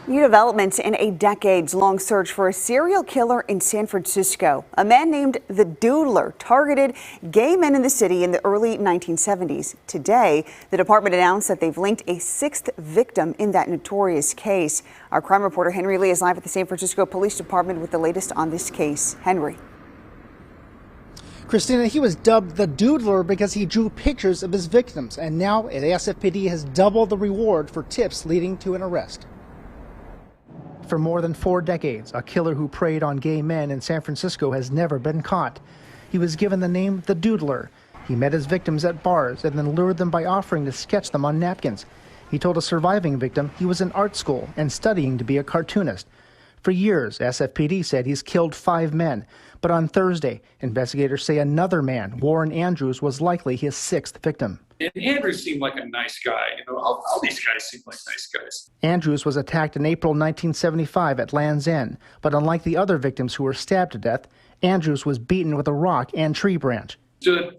New developments in a decades-long search for a serial killer in San Francisco. A man named the Doodler targeted gay men in the city in the early 1970s. Today, the department announced that they've linked a sixth victim in that notorious case. Our crime reporter Henry Lee is live at the San Francisco Police Department with the latest on this case. Henry. Christina, he was dubbed the Doodler because he drew pictures of his victims, and now the SFPD has doubled the reward for tips leading to an arrest. For more than 4 decades, a killer who preyed on gay men in San Francisco has never been caught. He was given the name the Doodler. He met his victims at bars and then lured them by offering to sketch them on napkins. He told a surviving victim he was in art school and studying to be a cartoonist. For years, SFPD said he's killed 5 men. But on Thursday, investigators say another man, Warren Andrews, was likely his 6th victim. And Andrews seemed like a nice guy. All these guys seem like nice guys. Andrews was attacked in April 1975 at Land's End. But unlike the other victims who were stabbed to death, Andrews was beaten with a rock and tree branch. Stood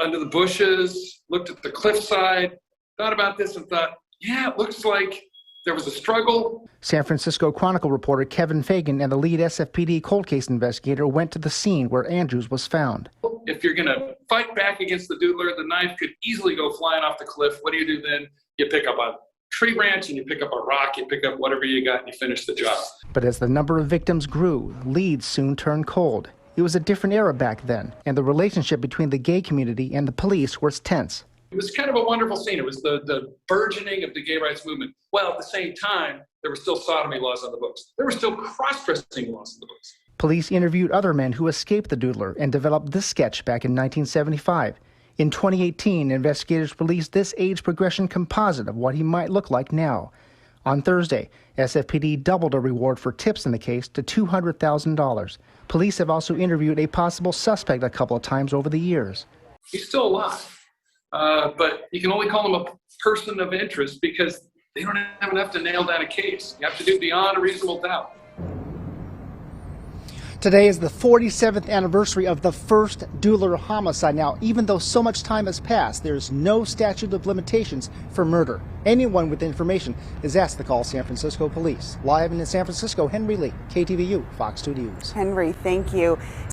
under the bushes, looked at the cliffside, thought about this and thought, yeah, it looks like there was a struggle. San Francisco Chronicle reporter Kevin Fagan and the lead SFPD cold case investigator went to the scene where Andrews was found. If you're going to fight back against the Doodler, the knife could easily go flying off the cliff. What do then? You pick up a tree branch and you pick up a rock, you pick up whatever you got and you finish the job. But as the number of victims grew, leads soon turned cold. It was a different era back then, and the relationship between the gay community and the police was tense. It was kind of a wonderful scene. It was the burgeoning of the gay rights movement. While at the same time, there were still sodomy laws on the books. There were still cross-dressing laws on the books. Police interviewed other men who escaped the Doodler and developed this sketch back in 1975. In 2018, investigators released this age progression composite of what he might look like now. On Thursday, SFPD doubled a reward for tips in the case to $200,000. Police have also interviewed a possible suspect a couple of times over the years. He's still alive. But you can only call him a person of interest because they don't have enough to nail down a case. You have to do beyond a reasonable doubt. Today is the 47th anniversary of the first Doodler homicide. Now, even though so much time has passed, there's no statute of limitations for murder. Anyone with information is asked to call San Francisco Police. Live in San Francisco, Henry Lee, KTVU, Fox 2 News. Henry, thank you.